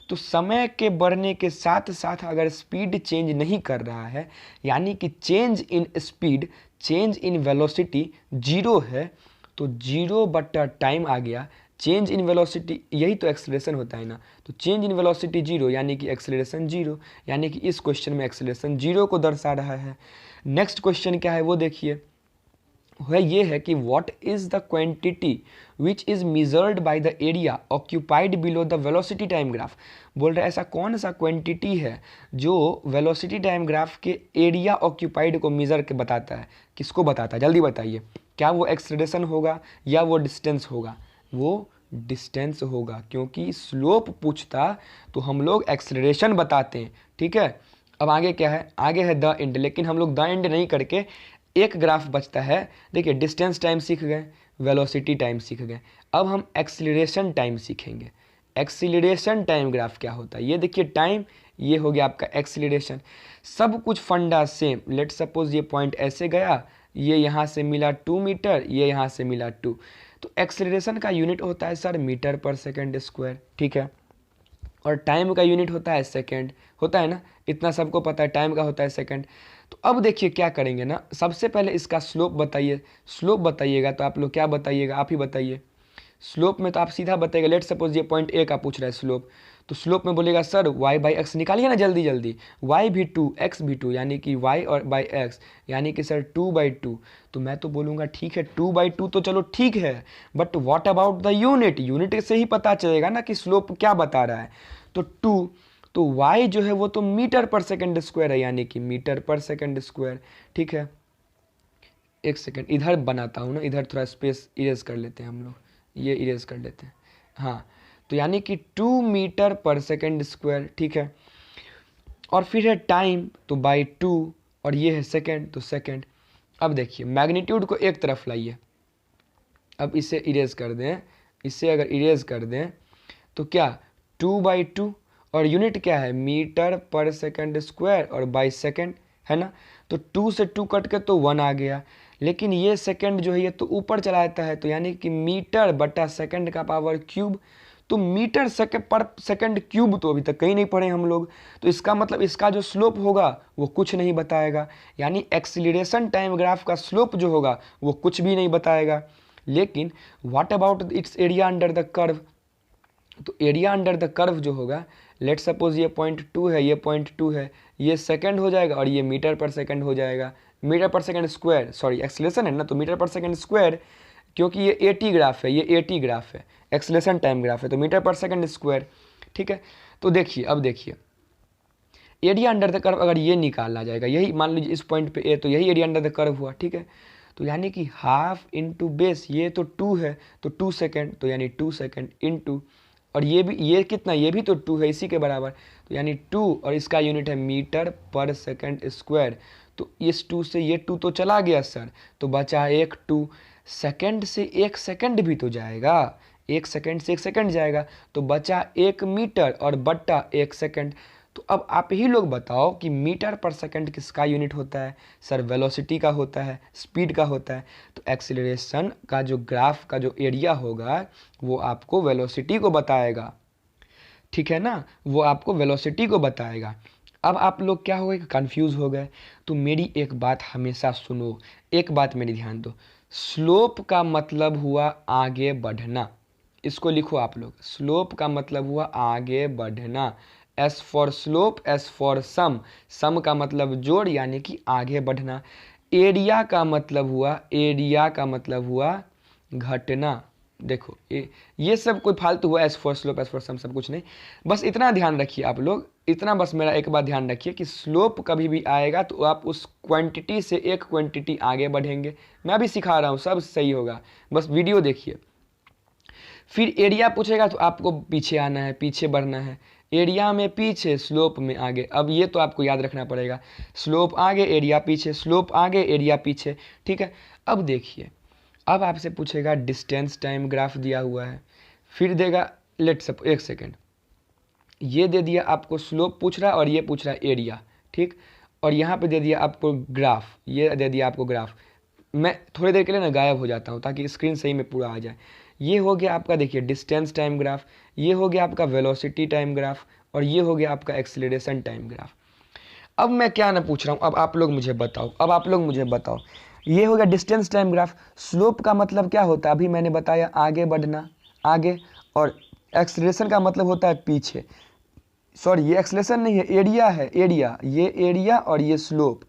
तो समय के बढ़ने के साथ साथ अगर स्पीड चेंज नहीं कर रहा है, यानी कि change in speed, change in velocity zero है, तो जीरो बटा टाइम आ गया, चेंज इन वेलोसिटी, यही तो एक्सेलरेशन होता है ना, तो चेंज इन वेलोसिटी जीरो यानी कि एक्सेलरेशन जीरो, यानी कि इस क्वेश्चन में एक्सेलरेशन जीरो को दर्शा रहा है। नेक्स्ट क्वेश्चन क्या है वो देखिए, वह ये है कि what is the quantity which is measured by the area occupied below the velocity time graph. बोल रहा है ऐसा कौन सा क्वांटिटी है जो वेलोसिटी टाइम ग्राफ के एरिया ऑक्यूपाइड को मेजर के बताता है, किसको बताता है, जल्दी बताइए। क्या वो एक्सेलरेशन होगा या वो डिस्टेंस होगा? वो डिस्टेंस होगा, क्योंकि स्लोप पूछता तो हम लोग एक्सेलरेशन बताते हैं, ठीक है। अब आगे क्या है, आगे है द एंड, लेकिन हम लोग द एंड नहीं करके एक ग्राफ बचता है। देखिए डिस्टेंस टाइम सीख गए, वेलोसिटी टाइम सीख गए, अब हम एक्सीलरेशन टाइम सीखेंगे। एक्सीलरेशन टाइम ग्राफ क्या होता है, ये देखिए टाइम, ये हो गया आपका एक्सीलरेशन। सब कुछ फंडा सेम। लेट सपोज ये पॉइंट ऐसे गया, ये यहाँ से मिला 2 मीटर, ये यहाँ से मिला 2, तो एक्सेलरेशन का यूनिट होता है सर मीटर पर सेकेंड स्क्वायर, ठीक है। और टाइम का यूनिट होता है सेकेंड, होता है ना, इतना सबको पता है, टाइम का होता है सेकेंड। तो अब देखिए क्या करेंगे ना, सबसे पहले इसका स्लोप बताइए। स्लोप बताइएगा तो आप लोग क्या बताइएगा, आप ही बताइए। स्लोप में तो आप सीधा बताइएगा, लेट सपोज ये पॉइंट ए का पूछ रहा है स्लोप, तो स्लोप में बोलेगा सर y बाई एक्स निकालिए ना जल्दी जल्दी, y भी 2 x भी 2, यानी कि y और बाई एक्स यानी कि सर 2/2। तो मैं तो बोलूँगा ठीक है 2/2 तो चलो ठीक है, but what about the unit, unit से ही पता चलेगा ना कि स्लोप क्या बता रहा है। तो 2, तो y जो है वो तो मीटर पर सेकेंड स्क्वायर है, यानी कि मीटर पर सेकेंड स्क्वायर, ठीक है। एक सेकेंड इधर बनाता हूँ ना, इधर थोड़ा स्पेस इरेज कर लेते हैं हम लोग, ये इरेज कर लेते हैं, हाँ। तो यानी कि 2 मीटर पर सेकेंड स्क्वायर, ठीक है। और फिर है टाइम, तो बाई 2, और ये है सेकेंड, तो सेकेंड। अब देखिए मैग्नीट्यूड को एक तरफ लाइए, अब इसे इरेज कर दें, इसे अगर इरेज कर दें तो क्या 2/2, और यूनिट क्या है मीटर पर सेकेंड स्क्वायर और बाई सेकेंड, है ना। तो 2 से 2 कट के तो 1 आ गया, लेकिन ये सेकेंड जो है ये तो ऊपर चला जाता है, तो यानी कि मीटर बटा सेकेंड का पावर क्यूब। तो मीटर सेकेंड पर सेकेंड क्यूब तो अभी तक कहीं नहीं पढ़े हम लोग, तो इसका मतलब इसका जो स्लोप होगा वो कुछ नहीं बताएगा, यानी एक्सीलरेशन टाइम ग्राफ का स्लोप जो होगा वो कुछ भी नहीं बताएगा। लेकिन what about it's area under the curve, तो एरिया अंडर द कर्व जो होगा, लेट सपोज ये पॉइंट 2 है, ये पॉइंट 2 है, ये सेकंड हो जाएगा और ये मीटर पर सेकंड हो जाएगा, मीटर पर सेकंड स्क्वायर, सॉरी एक्सीलरेशन है ना, तो मीटर पर सेकंड स्क्वायर, क्योंकि ये एटी ग्राफ है, ये एटी ग्राफ है, एक्सीलरेशन टाइम ग्राफ है, तो मीटर पर सेकंड स्क्वायर, ठीक है। तो देखिए अब देखिए एरिया अंडर द कर्व अगर ये निकाला जाएगा, यही मान लीजिए इस पॉइंट पे ए, तो यही एरिया अंडर द कर्व हुआ, ठीक है। तो यानी कि हाफ इंटू बेस, ये तो 2 है तो 2 सेकेंड, तो यानी 2 सेकेंड इंटू, और ये भी, ये कितना, ये भी तो 2 है, इसी के बराबर, तो यानी 2, और इसका यूनिट है मीटर पर सेकेंड स्क्वायर। तो इस 2 से ये 2 तो चला गया सर, तो बचा एक 2, सेकेंड से 1 सेकेंड भी तो जाएगा, 1 सेकेंड से 1 सेकेंड जाएगा, तो बचा 1 मीटर और बट्टा 1 सेकेंड। तो अब आप ही लोग बताओ कि मीटर पर सेकंड किसका यूनिट होता है सर, वेलोसिटी का होता है, स्पीड का होता है। तो एक्सीलरेशन का जो ग्राफ का जो एरिया होगा वो आपको वेलोसिटी को बताएगा, ठीक है ना, वो आपको वेलोसिटी को बताएगा। अब आप लोग क्या हो गए, कंफ्यूज हो गए, तो मेरी एक बात हमेशा सुनो, एक बात मेरी ध्यान दो, स्लोप का मतलब हुआ आगे बढ़ना, इसको लिखो आप लोग, स्लोप का मतलब हुआ आगे बढ़ना। S for slope, S for sum, sum का मतलब जोड़ यानी कि आगे बढ़ना। एरिया का मतलब हुआ, एरिया का मतलब हुआ घटना। देखो ये सब कोई फालतू हुआ, S for slope, S for sum, सब कुछ नहीं, बस इतना ध्यान रखिए आप लोग, इतना बस मेरा एक बात ध्यान रखिए कि स्लोप कभी भी आएगा तो आप उस क्वांटिटी से एक क्वांटिटी आगे बढ़ेंगे। मैं भी सिखा रहा हूँ, सब सही होगा, बस वीडियो देखिए। फिर एरिया पूछेगा तो आपको पीछे आना है, पीछे बढ़ना है, एरिया में पीछे, स्लोप में आगे। अब ये तो आपको याद रखना पड़ेगा, स्लोप आगे एरिया पीछे, स्लोप आगे एरिया पीछे, ठीक है। अब देखिए, अब आपसे पूछेगा डिस्टेंस टाइम ग्राफ दिया हुआ है, फिर देगा लेट सपोज, एक सेकेंड, ये दे दिया आपको स्लोप पूछ रहा है और ये पूछ रहा है एरिया, ठीक। और यहाँ पे दे दिया आपको ग्राफ, ये दे दिया आपको ग्राफ। मैं थोड़ी देर के लिए ना गायब हो जाता हूँ ताकि स्क्रीन सही में पूरा आ जाए। ये हो गया आपका, देखिए डिस्टेंस टाइम ग्राफ, ये हो गया आपका वेलोसिटी टाइम ग्राफ, और ये हो गया आपका एक्सीलरेशन टाइम ग्राफ। अब मैं क्या ना पूछ रहा हूँ, अब आप लोग मुझे बताओ, अब आप लोग मुझे बताओ, ये हो गया डिस्टेंस टाइम ग्राफ। स्लोप का मतलब क्या होता है, अभी मैंने बताया आगे बढ़ना, आगे, और एक्सीलरेशन का मतलब होता है पीछे, सॉरी ये एक्सीलरेशन नहीं है, एरिया है, एरिया, ये एरिया और ये स्लोप।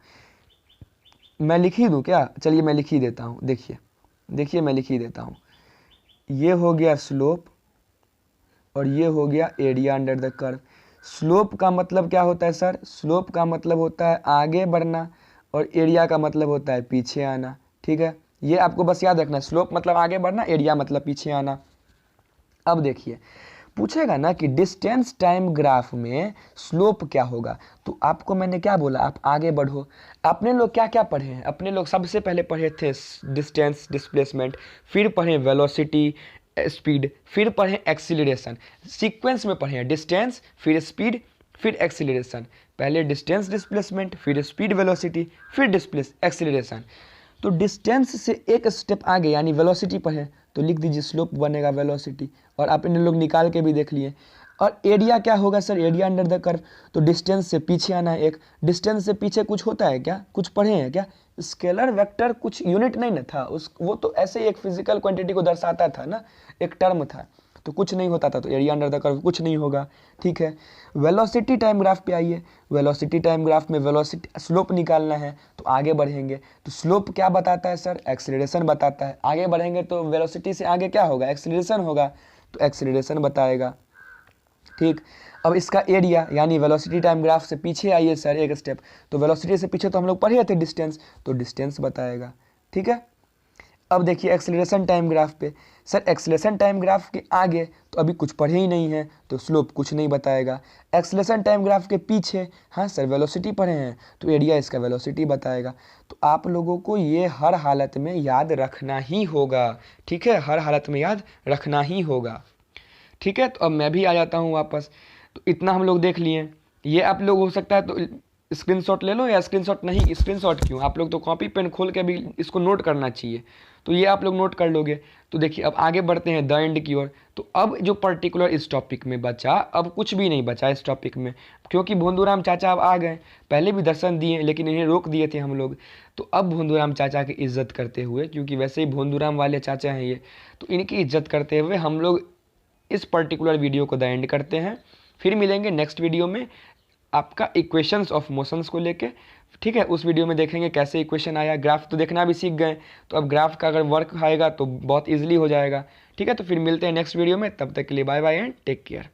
मैं लिख ही दूँ क्या, चलिए मैं लिख ही देता हूँ, देखिए देखिए मैं लिख ही देता हूँ, ये हो गया स्लोप और ये हो गया area under the curve. Slope का मतलब क्या होता है सर, स्लोप का मतलब होता है आगे बढ़ना और एरिया का मतलब होता है पीछे आना, ठीक है। ये आपको बस याद रखना, स्लोप मतलब आगे बढ़ना, एरिया मतलब पीछे आना। अब देखिए पूछेगा ना कि डिस्टेंस टाइम ग्राफ में स्लोप क्या होगा, तो आपको मैंने क्या बोला, आप आगे बढ़ो। अपने लोग क्या क्या पढ़े हैं, अपने लोग सबसे पहले पढ़े थे डिस्टेंस डिस्प्लेसमेंट, फिर पढ़े वेलोसिटी स्पीड, फिर पढ़े एक्सीलरेशन, सीक्वेंस में पढ़े हैं डिस्टेंस, फिर स्पीड, फिर एक्सीलरेशन, पहले डिस्टेंस डिस्प्लेसमेंट, फिर स्पीड वेलोसिटी, फिर एक्सीलरेशन। तो डिस्टेंस से एक स्टेप आगे यानी वेलोसिटी पर है तो लिख दीजिए स्लोप बनेगा वेलोसिटी, और आप इन लोग निकाल के भी देख लिए। और एरिया क्या होगा sir, area under the curve, तो डिस्टेंस से पीछे आना है। एक डिस्टेंस से पीछे कुछ होता है क्या, कुछ पढ़े हैं क्या, स्केलर वेक्टर कुछ यूनिट नहीं ना था उस, वो तो ऐसे ही एक फिजिकल क्वांटिटी को दर्शाता था ना, एक टर्म था, तो कुछ नहीं होता था, तो एरिया अंडर द कर्व कुछ नहीं होगा। ठीक है, वेलोसिटी टाइम ग्राफ पे आइए। वेलोसिटी टाइम ग्राफ में वेलोसिटी स्लोप निकालना है तो आगे बढ़ेंगे तो स्लोप क्या बताता है सर, एक्सीलरेशन बताता है। आगे बढ़ेंगे तो वेलोसिटी से आगे क्या होगा, एक्सीलरेशन होगा, तो एक्सीलरेशन बताएगा। ठीक, अब इसका एरिया यानी वेलोसिटी टाइम ग्राफ से पीछे आइए सर एक स्टेप, तो वेलोसिटी से पीछे तो हम लोग पढ़े थे डिस्टेंस, तो डिस्टेंस बताएगा। ठीक है, अब देखिए एक्सीलरेशन टाइम ग्राफ पे, सर एक्सीलरेशन टाइम ग्राफ के आगे तो अभी कुछ पढ़े ही नहीं है तो स्लोप कुछ नहीं बताएगा। एक्सीलरेशन टाइम ग्राफ के पीछे, हाँ सर वेलोसिटी पढ़े हैं तो एरिया इसका वेलोसिटी बताएगा। तो आप लोगों को ये हर हालत में याद रखना ही होगा। ठीक है, हर हालत में याद रखना ही होगा। ठीक है, तो अब मैं भी आ जाता हूँ वापस। तो इतना हम लोग देख लिए, ये आप लोग हो सकता है तो स्क्रीनशॉट ले लो, या स्क्रीनशॉट नहीं, स्क्रीनशॉट क्यों, आप लोग तो कॉपी पेन खोल के भी इसको नोट करना चाहिए, तो ये आप लोग नोट कर लोगे। तो देखिए अब आगे बढ़ते हैं द एंड की ओर। तो अब जो पर्टिकुलर इस टॉपिक में बचा, अब कुछ भी नहीं बचा इस टॉपिक में, क्योंकि भोंदूराम चाचा अब आ गए, पहले भी दर्शन दिए लेकिन इन्हें रोक दिए थे हम लोग। तो अब भोंदूराम चाचा की इज्जत करते हुए, क्योंकि वैसे ही भोंदूराम वाले चाचा हैं ये, तो इनकी इज्जत करते हुए हम लोग इस पर्टिकुलर वीडियो को द एंड करते हैं। फिर मिलेंगे नेक्स्ट वीडियो में आपका इक्वेशंस ऑफ मोशंस को लेके। ठीक है, उस वीडियो में देखेंगे कैसे इक्वेशन आया, ग्राफ तो देखना भी सीख गए, तो अब ग्राफ का अगर वर्क आएगा तो बहुत ईजिली हो जाएगा। ठीक है, तो फिर मिलते हैं नेक्स्ट वीडियो में, तब तक के लिए bye bye and take care.